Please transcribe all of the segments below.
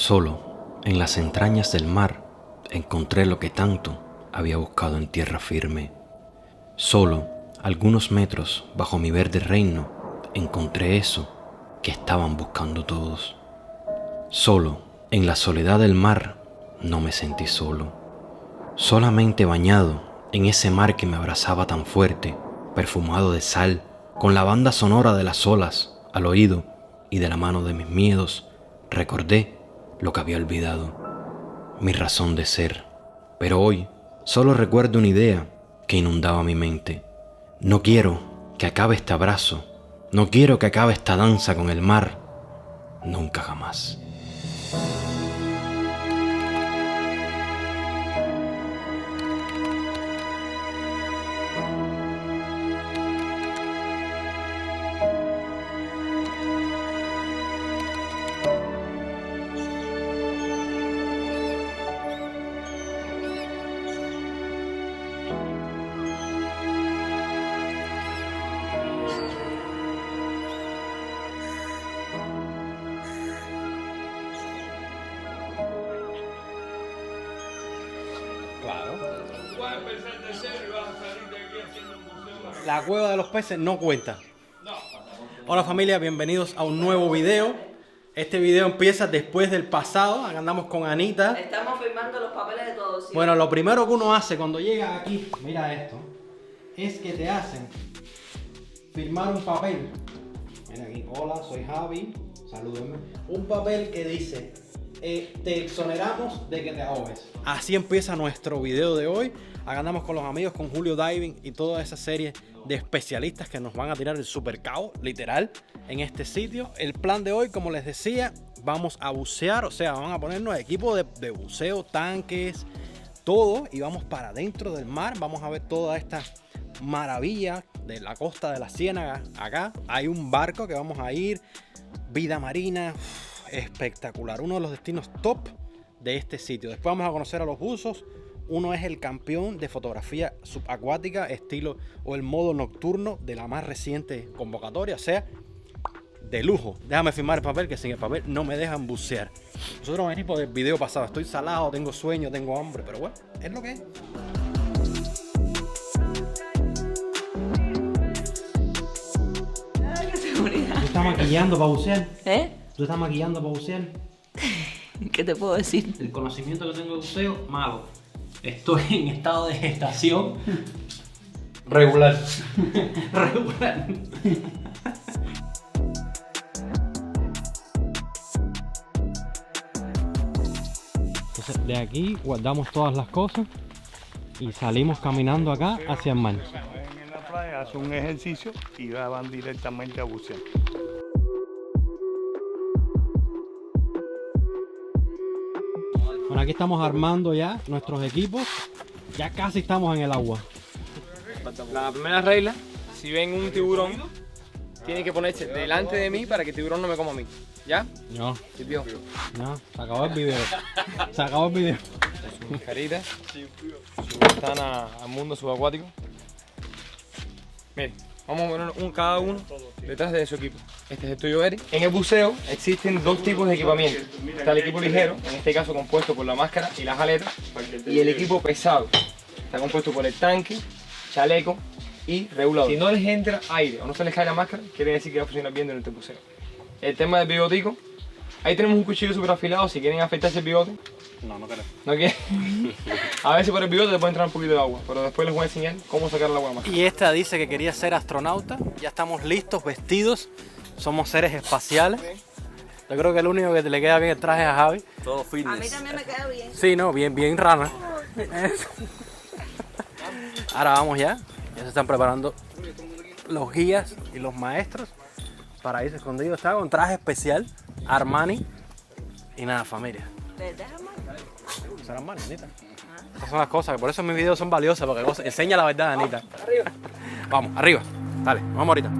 Solo, en las entrañas del mar, encontré lo que tanto había buscado en tierra firme. Solo, algunos metros bajo mi verde reino, encontré eso que estaban buscando todos. Solo, en la soledad del mar, no me sentí solo. Solamente bañado en ese mar que me abrazaba tan fuerte, perfumado de sal, con la banda sonora de las olas al oído y de la mano de mis miedos, recordé lo que había olvidado, mi razón de ser. Pero hoy solo recuerdo una idea que inundaba mi mente. No quiero que acabe este abrazo, no quiero que acabe esta danza con el mar, nunca jamás. La cueva de los peces no cuenta. Hola familia, bienvenidos a un nuevo video. Este video empieza después del pasado. Acá andamos con Anita. Estamos firmando los papeles de todos. ¿Sí? Bueno, lo primero que uno hace cuando llega aquí, mira esto, es que te hacen firmar un papel. Mira aquí, hola, soy Javi, salúdenme. Un papel que dice, te exoneramos de que te ahogues. Así empieza nuestro video de hoy. Acá andamos con los amigos, con Julio Diving y toda esa serie de especialistas que nos van a tirar el super cao, literal, en este sitio. El plan de hoy, como les decía, vamos a bucear, o sea, van a ponernos equipo de buceo, tanques, todo, y vamos para dentro del mar. Vamos a ver toda esta maravilla de la costa de la Ciénaga. Acá hay un barco que vamos a ir, vida marina, espectacular, uno de los destinos top de este sitio. Después vamos a conocer a los buzos. Uno es el campeón de fotografía subacuática, estilo o el modo nocturno de la más reciente convocatoria, o sea, de lujo. Déjame firmar el papel, que sin el papel no me dejan bucear. Nosotros venimos por el video pasado. Estoy salado, tengo sueño, tengo hambre, pero bueno, es lo que es. Ay, qué seguridad. ¿Tú estás maquillando para bucear? ¿Eh? ¿Tú estás maquillando para bucear? ¿Qué te puedo decir? El conocimiento que tengo de buceo, malo. Estoy en estado de gestación regular. Regular. Entonces de aquí guardamos todas las cosas y salimos caminando acá hacia el mar. En la playa hacen un ejercicio y van directamente a bucear. Bueno, aquí estamos armando ya nuestros equipos. Ya casi estamos en el agua. La primera regla, si ven un tiburón, tiene que ponerse delante de mí para que el tiburón no me coma a mí. ¿Ya? No, ¿Sí, vio? no, se acabó el video. Se acabó el video. Su carita, su ventana al mundo subacuático. Miren, vamos a poner cada uno detrás de su equipo. Este es el tuyo, Eric. En el buceo existen dos tipos de equipamiento. Está el equipo ligero, en este caso compuesto por la máscara y las aletas, y el equipo pesado. Está compuesto por el tanque, chaleco y regulador. Si no les entra aire o no se les cae la máscara, quiere decir que va a funcionar bien durante el buceo. El tema del bigotico, ahí tenemos un cuchillo súper afilado. Si quieren afeitarse el bigote, No quiero. ¿no quieren? A ver si por el bigote le puede entrar un poquito de agua, pero después les voy a enseñar cómo sacar el agua más. Y esta dice que quería ser astronauta. Ya estamos listos, vestidos. Somos seres espaciales. Yo creo que el único que le queda bien el traje es a Javi. Todo A mí fitness. también me queda bien. Sí, no, bien rana. Ahora vamos ya. Ya se están preparando los guías y los maestros para irse escondidos. Está con traje especial, Armani. Y nada, familia. ¿Verdad, amor? Será Armani, Anita. Estas son las cosas, por eso mis videos son valiosos, porque enseña la verdad, Anita. Arriba. Vamos, arriba. Dale, nos vamos ahorita.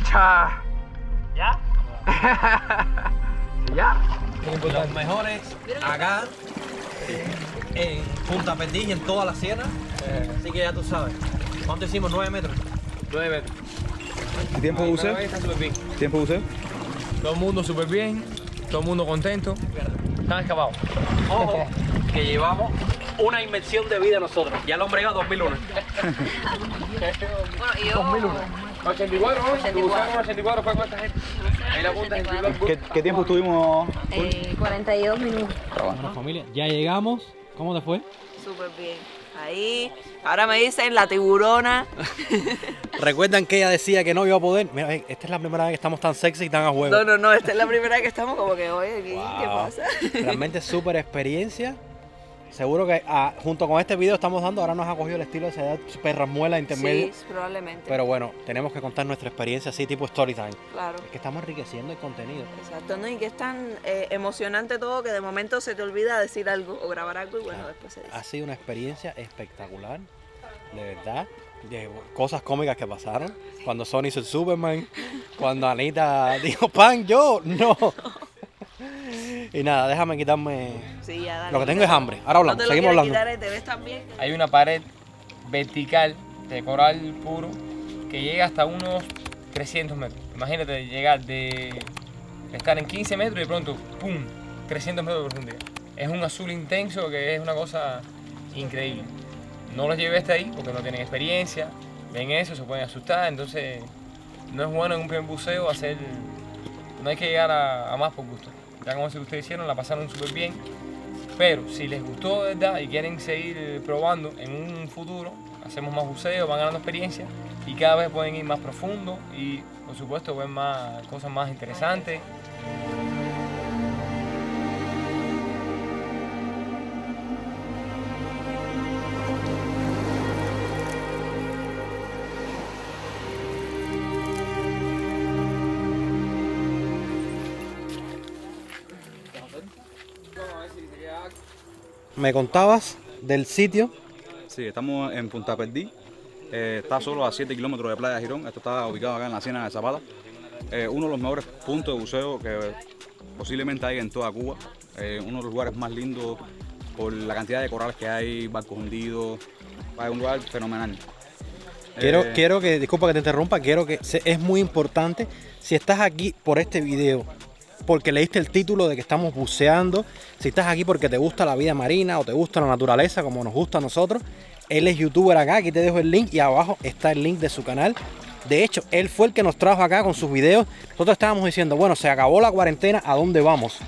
derecha. ¿Ya? ¿Ya? Los mejores acá en Punta Perdiz y en toda la sierra. Así que ya tú sabes. ¿Cuánto hicimos? 9 metros. 9 metros. ¿Y tiempo de buceo? Está súper bien. ¿Tiempo de buceo? Todo el mundo súper bien, todo el mundo contento. Están escapados. Ojo, que llevamos una inmersión de vida nosotros. Ya el hombre iba a 2001. Bueno, y yo... 84, ¿no? 84. 84 fue con esta gente. Ahí la punta es el ¿Qué tiempo estuvimos? 42 minutos. Bueno, familia, ya llegamos. ¿Cómo te fue? Súper bien. Ahí, ahora me dicen la tiburona. ¿Recuerdan que ella decía que no iba a poder? Mira, esta es la primera vez que estamos tan sexy y tan a juego. No, esta es la primera vez que estamos como que, oye, ¿qué Wow. pasa? Realmente súper experiencia. Seguro que junto con este video estamos dando, ahora nos ha cogido el estilo de esa edad perramuela intermedia. Sí, probablemente. Pero bueno, tenemos que contar nuestra experiencia así tipo story time. Claro. Es que estamos enriqueciendo el contenido. Exacto, ¿no? Y que es tan emocionante todo que de momento se te olvida decir algo o grabar algo y bueno, después se dice. Ha sido una experiencia espectacular, de verdad. De cosas cómicas que pasaron. Cuando Sony hizo el Superman, cuando Anita dijo, pan, yo, no. Y nada, déjame quitarme. Sí, ya, dale, Lo que tengo quítalo. es hambre. Ahora hablamos, No te lo seguimos quieres hablando. quitar, ¿te ves tan bien? Hay una pared vertical de coral puro que llega hasta unos 300 metros. Imagínate llegar de estar en 15 metros y de pronto, ¡pum!, 300 metros de profundidad. Es un azul intenso que es una cosa increíble. No los llevé hasta ahí porque no tienen experiencia, ven eso, se pueden asustar, entonces no es bueno en un primer buceo hacer, no hay que llegar a más por gusto. Ya como si ustedes hicieron, la pasaron súper bien, pero si les gustó de verdad y quieren seguir probando en un futuro, hacemos más buceo, van ganando experiencia y cada vez pueden ir más profundo y por supuesto ven más cosas más interesantes. Me contabas del sitio. Sí, estamos en Punta Perdiz. Está solo a 7 kilómetros de Playa Girón. Esto está ubicado acá en la Ciénaga de Zapata. Uno de los mejores puntos de buceo que posiblemente hay en toda Cuba. Uno de los lugares más lindos por la cantidad de corales que hay, barcos hundidos. Es un lugar fenomenal. Quiero que, disculpa que te interrumpa, es muy importante, si estás aquí por este video, porque leíste el título de que estamos buceando, si estás aquí porque te gusta la vida marina o te gusta la naturaleza como nos gusta a nosotros, él es youtuber acá, aquí te dejo el link y abajo está el link de su canal. De hecho, él fue el que nos trajo acá con sus videos. Nosotros estábamos diciendo, bueno, se acabó la cuarentena, ¿a dónde vamos?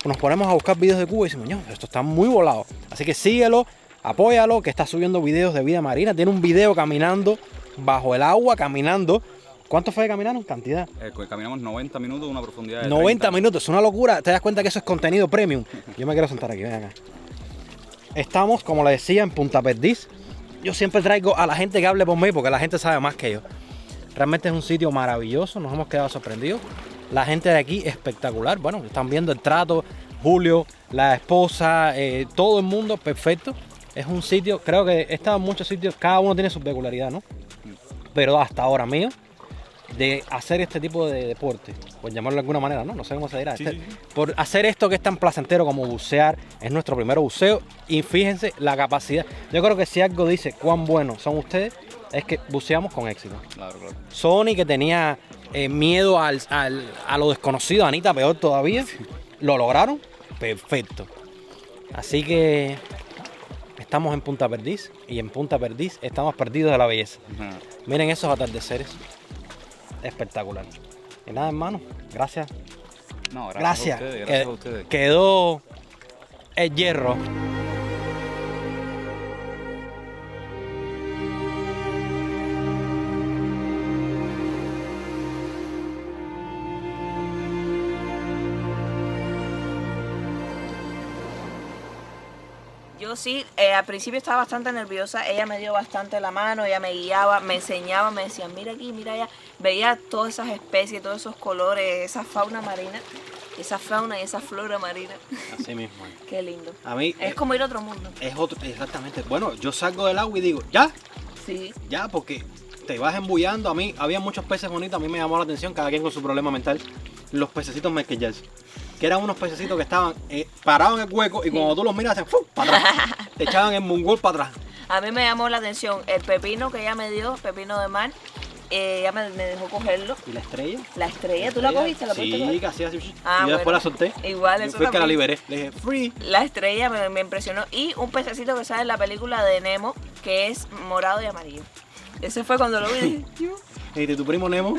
Nos ponemos a buscar videos de Cuba y decimos, esto está muy volado. Así que síguelo, apóyalo, que está subiendo videos de vida marina. Tiene un video caminando bajo el agua, caminando. ¿Cuánto fue que caminaron? Cantidad. Caminamos 90 minutos a una profundidad de 90 30. minutos, es una locura. Te das cuenta que eso es contenido premium. Yo me quiero sentar aquí, ven acá. Estamos, como le decía, en Punta Perdiz. Yo siempre traigo a la gente que hable por mí porque la gente sabe más que yo. Realmente es un sitio maravilloso, nos hemos quedado sorprendidos. La gente de aquí espectacular. Bueno, están viendo el trato, Julio, la esposa, todo el mundo perfecto. Es un sitio, creo que he estado en muchos sitios, cada uno tiene su peculiaridad, ¿no? Pero hasta ahora mío, de hacer este tipo de deporte, por llamarlo de alguna manera, ¿no? No sé cómo se dirá. Sí. Por hacer esto que es tan placentero como bucear, es nuestro primer buceo y fíjense la capacidad. Yo creo que si algo dice cuán buenos son ustedes, es que buceamos con éxito. Claro. Sony, que tenía miedo a lo desconocido, Anita peor todavía, lo lograron, perfecto. Así que estamos en Punta Perdiz y en Punta Perdiz estamos perdidos de la belleza. Ajá. Miren esos atardeceres, espectacular. Y nada, hermano, gracias. No, Gracias. a ustedes, gracias a ustedes. Quedó el hierro. Yo sí, al principio estaba bastante nerviosa, ella me dio bastante la mano, ella me guiaba, me enseñaba, me decía, mira aquí, mira allá. Veía todas esas especies, todos esos colores, esa fauna marina, esa fauna y esa flora marina. Así mismo. Qué lindo. A mí Es como ir a otro mundo. es otro, exactamente. Bueno, yo salgo del agua y digo, ¿ya? Sí. Ya, porque te vas embullando. A mí, había muchos peces bonitos, a mí me llamó la atención, cada quien con su problema mental. Los pececitos Michael Jackson. Que eran unos pececitos que estaban parados en el hueco y cuando tú los miras hacen ¡fum! Para atrás. Te echaban el mongol para atrás. A mí me llamó la atención el pepino que ella me dio, pepino de mar. Ella me dejó cogerlo. ¿Y la estrella? La estrella, ¿tú la cogiste? ¿La pudiste Sí, coger? casi así. Ah, y yo después bueno. la solté. Igual, Yo eso fui el que la también. liberé. Le dije, free. La estrella me impresionó. Y un pececito que sale en la película de Nemo, que es morado y amarillo. Ese fue cuando lo vi. Dije, "Yo". ¿Y de tu primo Nemo?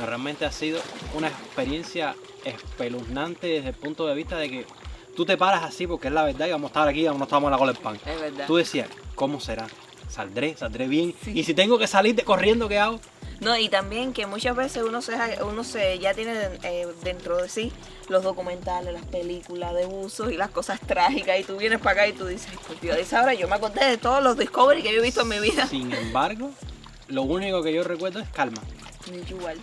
Realmente ha sido una experiencia espeluznante desde el punto de vista de que tú te paras así porque es la verdad y vamos a estar aquí, no estamos en la cola del pan. Es verdad. Tú decías, ¿cómo será? ¿Saldré bien? Y si tengo que salir corriendo, ¿qué hago? No, y también que muchas veces uno ya tiene dentro de sí los documentales, las películas de buzos y las cosas trágicas y tú vienes para acá y tú dices, "Ay, por Dios, de esa hora yo me acordé de todos los Discovery que yo he visto en mi vida". Sin embargo, lo único que yo recuerdo es calma. Yo igual.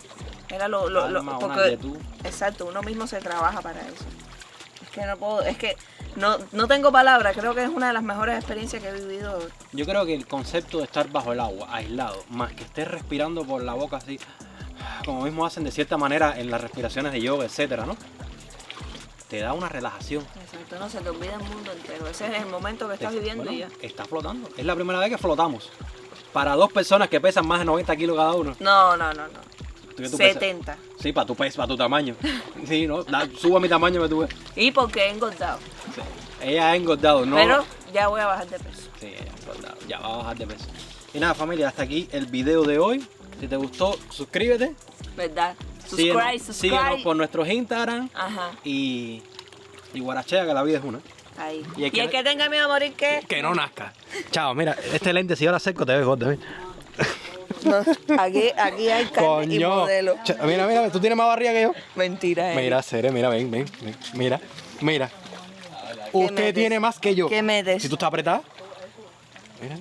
Era Calma, una porque quietud. exacto, uno mismo se trabaja para eso. Es que no puedo, es que no tengo palabras, creo que es una de las mejores experiencias que he vivido. Yo creo que el concepto de estar bajo el agua, aislado, más que estés respirando por la boca así, como mismo hacen de cierta manera en las respiraciones de yoga, etcétera, ¿no? Te da una relajación. Exacto, no se te olvida el mundo entero. Ese es el momento que estás viviendo Bueno, y ya. estás flotando. Es la primera vez que flotamos. Para dos personas que pesan más de 90 kilos cada uno. No. ¿Qué tú pesas? 70. Sí, para tu peso, para tu tamaño. Sí, ¿no? Subo a mi tamaño que tú ves. Y porque he engordado. Sí. Ella ha engordado, ¿no? Pero ya voy a bajar de peso. Sí, ella ha engordado. Ya va a bajar de peso. Y nada, familia, hasta aquí el video de hoy. Si te gustó, suscríbete. ¿Verdad? Síguenos Subscribe. por nuestros Instagram. Ajá, Y guarachea, que la vida es una. ahí. Y el Y el que tenga miedo a morir, ¿qué? Que no nazca. Chao, mira, este lente, si yo lo acerco, te ves gordo. ¿Ves? No, aquí hay carne y modelo. Mira, tú tienes más barriga que yo. Mentira, Mira, Cere, mira, ven. Mira. Usted metes? tiene más que yo. ¿Qué metes? Si tú estás apretada. Mira.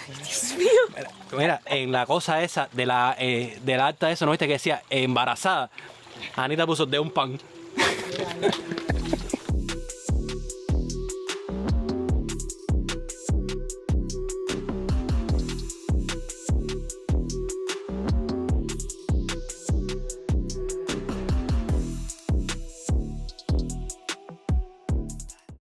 Dios mío. Mira, en la cosa esa, de la acta eso, ¿no viste que decía embarazada? Anita puso de un pan.